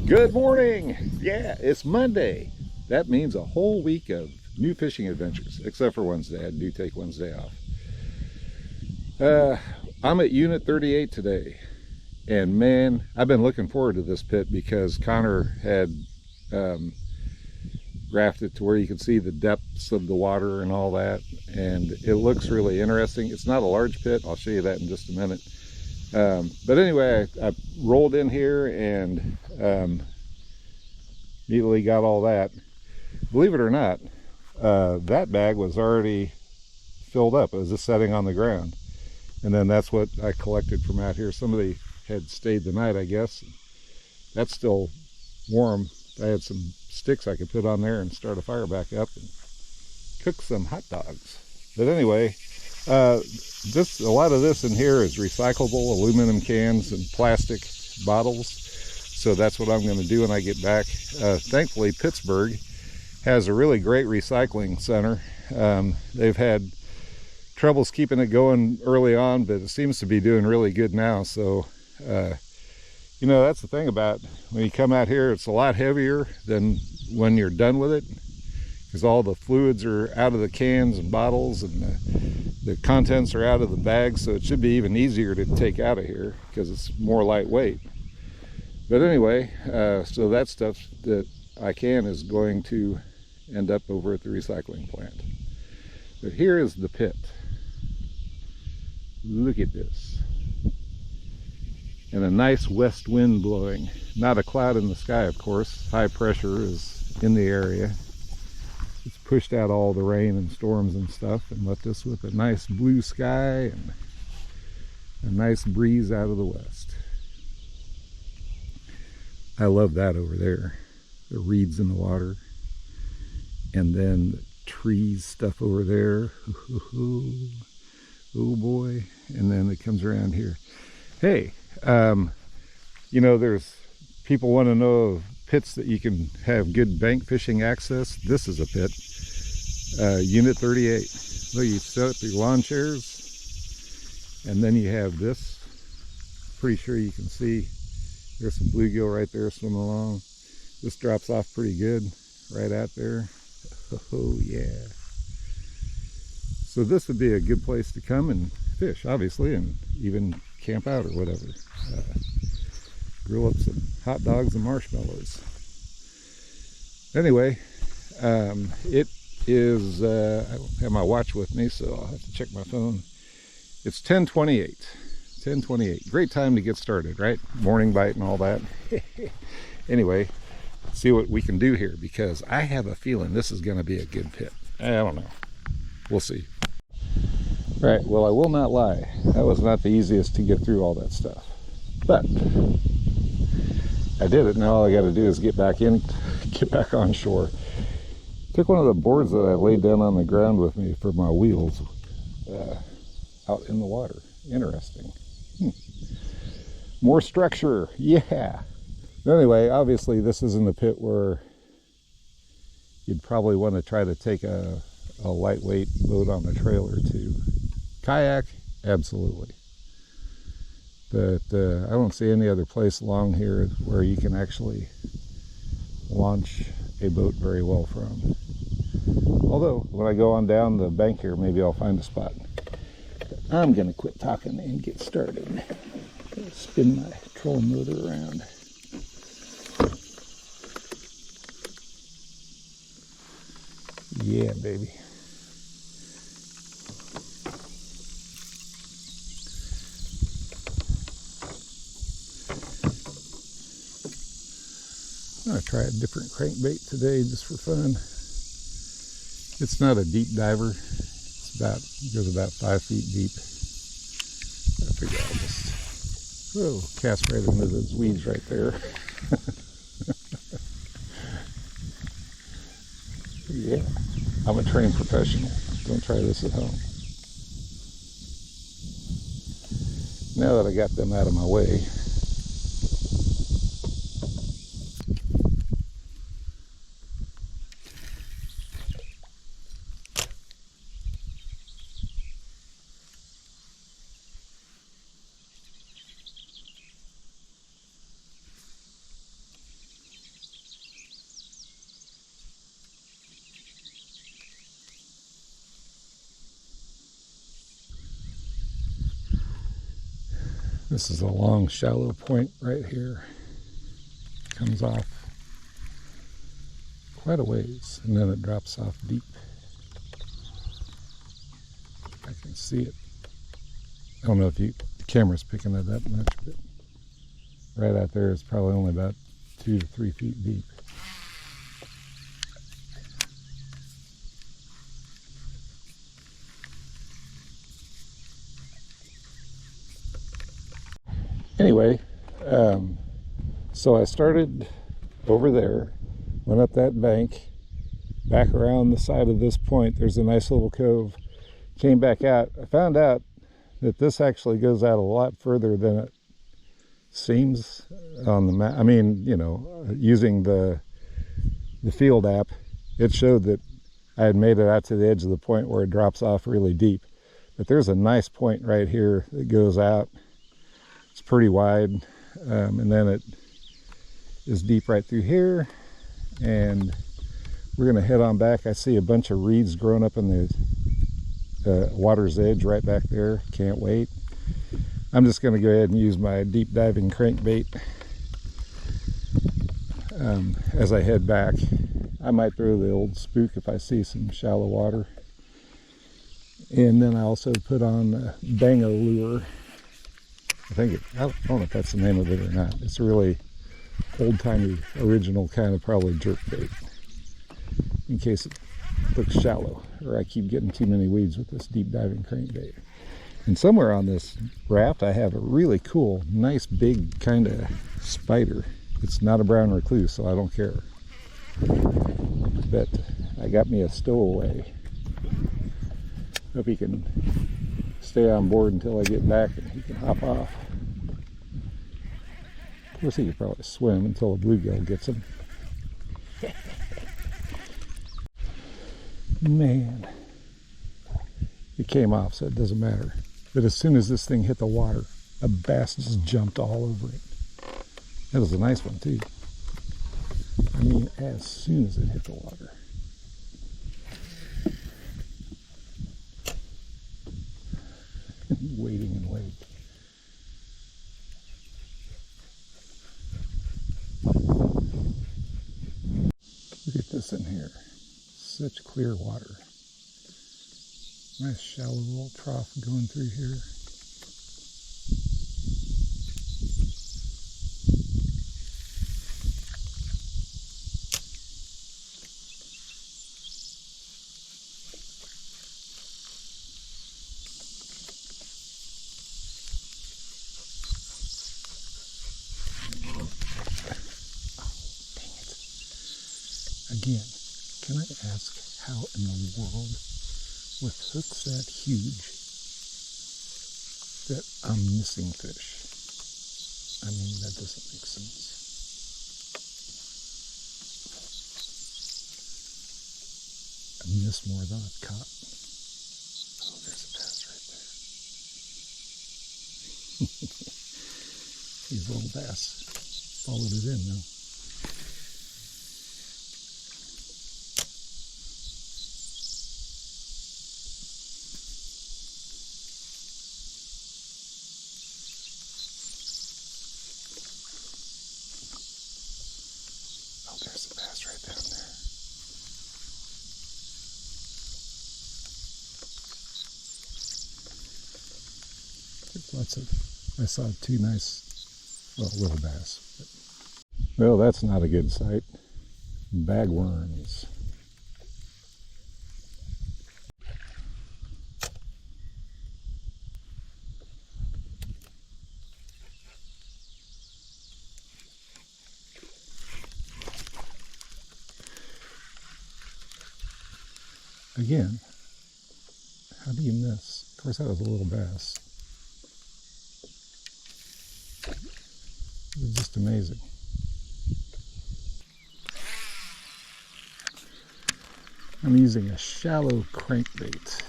Good morning. Yeah, it's Monday. That means a whole week of new fishing adventures, except for Wednesday. I do take Wednesday off. I'm at Unit 38 today, and man, I've been looking forward to this pit because Connor had graphed it to where you can see the depths of the water and all that, and it looks really interesting. It's not a large pit. I'll show you that in just a minute. But anyway, I rolled in here and immediately got all that. Believe it or not, that bag was already filled up. It was just sitting on the ground. And then that's what I collected from out here. Somebody had stayed the night, I guess. That's still warm. I had some sticks I could put on there and start a fire back up and cook some hot dogs. But anyway, a lot of this in here is recyclable aluminum cans and plastic bottles. So that's what I'm going to do when I get back. Thankfully, Pittsburgh has a really great recycling center. They've had troubles keeping it going early on, but it seems to be doing really good now. So, you know, that's the thing about when you come out here, it's a lot heavier than when you're done with it, because all the fluids are out of the cans and bottles, and the contents are out of the bags. So it should be even easier to take out of here because it's more lightweight. But anyway, so that stuff that I can is going to end up over at the recycling plant. But here is the pit. Look at this. And a nice west wind blowing. Not a cloud in the sky, of course. High pressure is in the area. It's pushed out all the rain and storms and stuff and left us with a nice blue sky and a nice breeze out of the west. I love that over there. The reeds in the water. And then the trees stuff over there. Oh boy. And then it comes around here. Hey, you know, there's people want to know of pits that you can have good bank fishing access. This is a pit. Unit 38. Look, you set up your lawn chairs, and then you have this. Pretty sure you can see there's some bluegill right there swimming along. This drops off pretty good right out there. Oh yeah. So this would be a good place to come and fish, obviously, and even camp out or whatever. Grill up some hot dogs and marshmallows. Anyway, it is, I don't have my watch with me, so I'll have to check my phone. It's 10:28. 10:28. Great time to get started, right? Morning bite and all that. Anyway, let's see what we can do here, because I have a feeling this is going to be a good pit. I don't know. We'll see. Right, well, I will not lie. That was not the easiest to get through all that stuff. But I did it. Now all I got to do is get back on shore. Took one of the boards that I laid down on the ground with me for my wheels out in the water. Interesting. More structure. Yeah. Anyway, obviously this isn't a pit where you'd probably want to try to take a lightweight boat on the trailer to kayak, absolutely. But I don't see any other place along here where you can actually launch a boat very well from. Although, when I go on down the bank here, maybe I'll find a spot. I'm going to quit talking and get started. Spin my trolling motor around. Yeah, baby. I'm going to try a different crankbait today just for fun. It's not a deep diver. It goes about 5 feet deep. I figure I'll just cast right into those weeds right there. Yeah, I'm a trained professional. Don't try this at home. Now that I got them out of my way, This is a long, shallow point right here. Comes off quite a ways, and then it drops off deep. I can see it. I don't know if the camera's picking it up much, but right out there is probably only about 2 to 3 feet deep. Anyway, so I started over there, went up that bank, back around the side of this point. There's a nice little cove. Came back out. I found out that this actually goes out a lot further than it seems on the map. I mean, you know, using the field app, it showed that I had made it out to the edge of the point where it drops off really deep. But there's a nice point right here that goes out. It's pretty wide, and then it is deep right through here, and we're going to head on back. I see a bunch of reeds growing up in the water's edge right back there. Can't wait. I'm just going to go ahead and use my deep diving crankbait as I head back. I might throw the old spook if I see some shallow water, and then I also put on a Bango lure. I don't know if that's the name of it or not. It's a really old-timey, original kind of probably jerk bait, in case it looks shallow or I keep getting too many weeds with this deep diving crankbait. And somewhere on this raft I have a really cool, nice big kind of spider. It's not a brown recluse, so I don't care. But I got me a stowaway. Hope he can stay on board until I get back and he can hop off. Of course, he could probably swim until a bluegill gets him. Man, it came off, so it doesn't matter. But as soon as this thing hit the water, a bass just jumped all over it. That was a nice one too. I mean, as soon as it hit the water. Waiting and wait. Look at this in here. Such clear water. Nice shallow little trough going through here. Again, can I ask how in the world, with hooks that huge, that I'm missing fish? I mean, that doesn't make sense. I missed more than I've caught. Oh, there's a bass right there. These little bass followed it in though. There's a bass right down there. There's lots of, I saw 2 nice, well, little bass. But, well, that's not a good sight. Bagworms. Again, how do you miss? Of course, that was a little bass. It was just amazing. I'm using a shallow crankbait.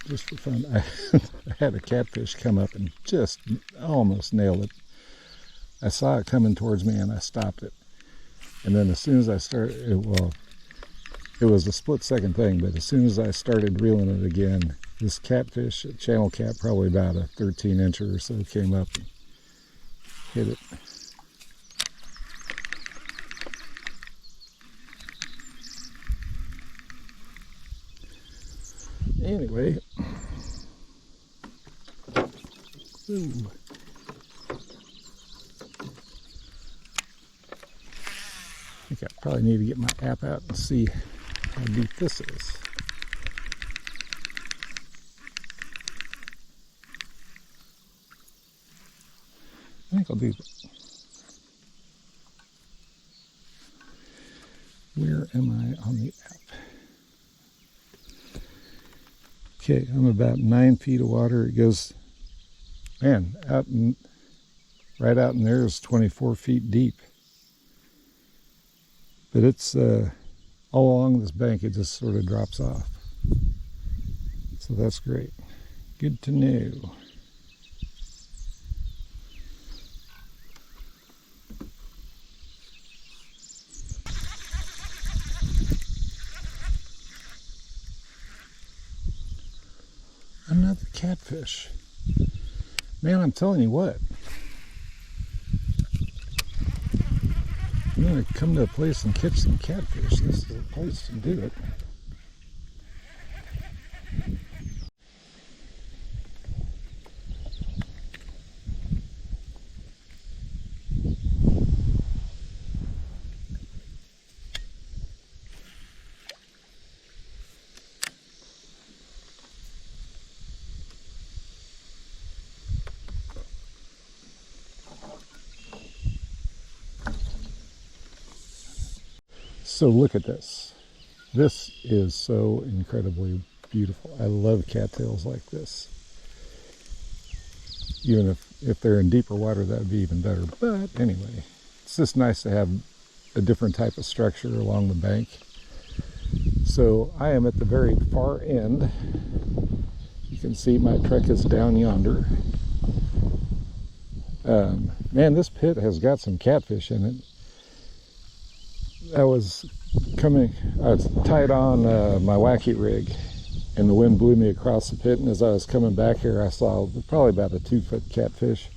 Just for fun. I had a catfish come up and just almost nailed it. I saw it coming towards me and I stopped it. And then as soon as I started, it was a split-second thing, but as soon as I started reeling it again, This catfish, a channel cat, probably about a 13-incher or so, came up and hit it. Anyway, ooh. I think I probably need to get my app out and see how deep this is. I think I'll do that. Where am I on the app? Okay, I'm about 9 feet of water. It goes, man, right out in there is 24 feet deep. But it's all along this bank, it just sort of drops off. So that's great. Good to know. Another catfish. Man, I'm telling you what. I'm going to come to a place and catch some catfish. This is a place to do it. So look at this. This is so incredibly beautiful. I love cattails like this. Even if they're in deeper water, that would be even better. But anyway, it's just nice to have a different type of structure along the bank. So I am at the very far end. You can see my truck is down yonder. Man, this pit has got some catfish in it. I was tied on my wacky rig, and the wind blew me across the pit, and as I was coming back here, I saw probably about a 2-foot catfish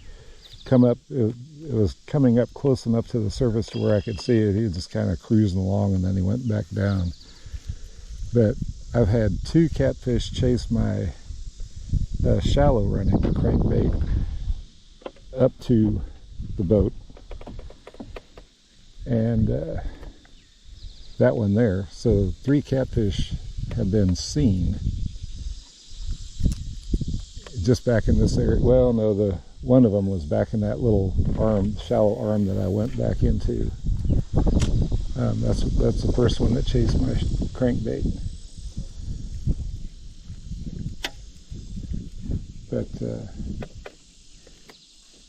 come up. It was coming up close enough to the surface to where I could see it. He was just kind of cruising along, and then he went back down. But I've had 2 catfish chase my shallow running crankbait up to the boat, and that one there. So 3 catfish have been seen just back in this area. Well, no, one of them was back in that little shallow arm that I went back into. That's the first one that chased my crankbait. But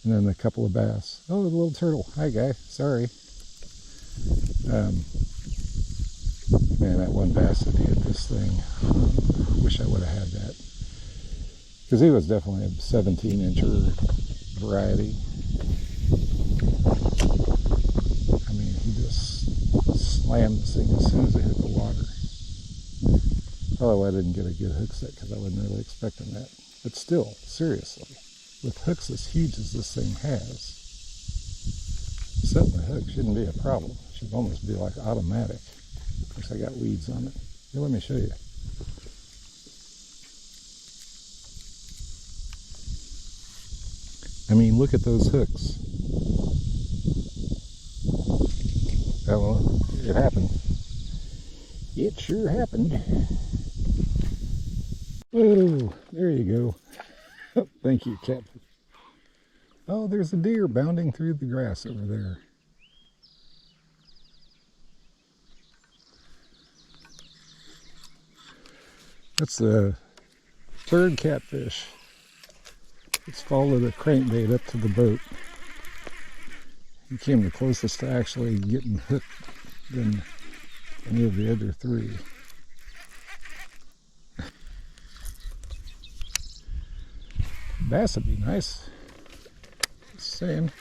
and then a couple of bass. Oh, the little turtle. Hi, guy. Sorry. Man, that one bass that hit this thing. Wish I would have had that. Because he was definitely a 17-incher variety. I mean, he just slammed this thing as soon as it hit the water. Probably why I didn't get a good hook set, because I wasn't really expecting that. But still, seriously, with hooks as huge as this thing has, setting the hook shouldn't be a problem. It should almost be like automatic. Of course, I got weeds on it. Here, let me show you. I mean, look at those hooks. Well, it happened. It sure happened. Whoa, there you go. Thank you, catfish. Oh, there's a deer bounding through the grass over there. That's the 3rd catfish. It's followed a crankbait up to the boat. He came the closest to actually getting hooked than any of the other 3. Bass would be nice. Just saying.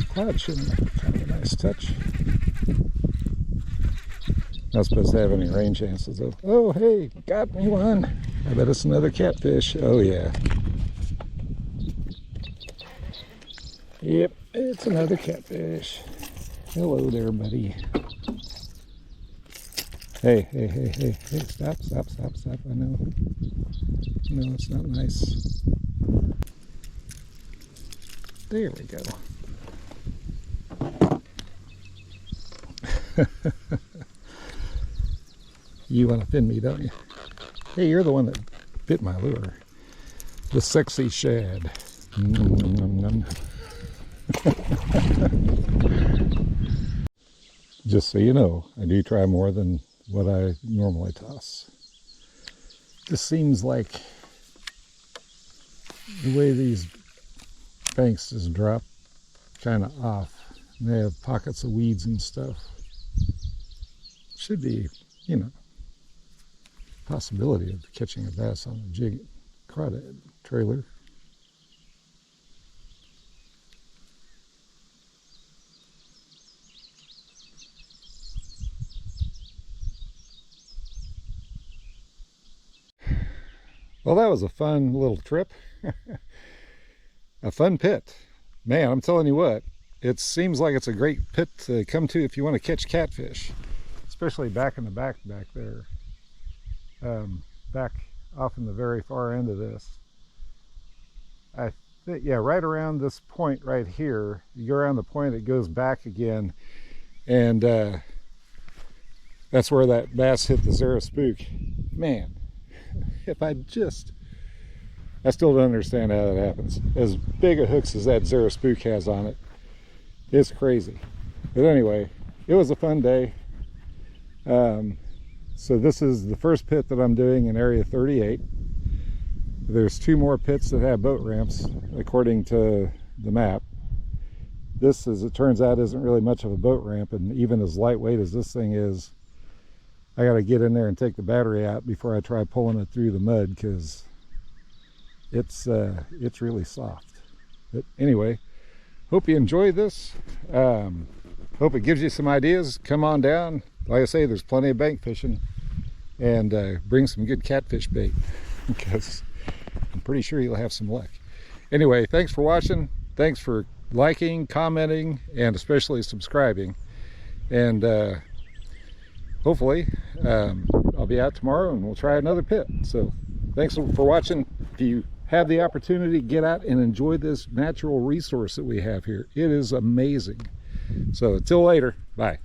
Cloud shooting, kind of a nice touch. Not supposed to have any rain chances though. Oh, hey, got me one. I bet it's another catfish. Oh, yeah. Yep, it's another catfish. Hello there, buddy. Hey, hey, hey, hey, hey, stop, stop, stop, stop. I know. No, it's not nice. There we go. You want to fin me, don't you? Hey, you're the one that bit my lure. The sexy shad. Nom, nom, nom, nom. Just so you know, I do try more than what I normally toss. Just seems like the way these banks just drop kind of off. And they have pockets of weeds and stuff. Should be, you know, possibility of catching a bass on a jig crawdad trailer. Well, that was a fun little trip. A fun pit. Man, I'm telling you what, it seems like it's a great pit to come to if you want to catch catfish, especially back in the back there. Back off in the very far end of this. I think, yeah, right around this point right here, you go around the point, it goes back again, and that's where that bass hit the Zara spook. Man, if I still don't understand how that happens. As big a hooks as that Zara spook has on it, it's crazy. But anyway, it was a fun day. So this is the first pit that I'm doing in area 38. There's 2 more pits that have boat ramps according to the map. This, as it turns out, isn't really much of a boat ramp, and even as lightweight as this thing is, I got to get in there and take the battery out before I try pulling it through the mud, because it's really soft. But anyway, hope you enjoyed this. Hope it gives you some ideas. Come on down. Like I say, there's plenty of bank fishing, and bring some good catfish bait, because I'm pretty sure you'll have some luck. Anyway, thanks for watching. Thanks for liking, commenting, and especially subscribing. And hopefully I'll be out tomorrow and we'll try another pit. So thanks for watching. If you have the opportunity, get out and enjoy this natural resource that we have here. It is amazing. So until later, bye.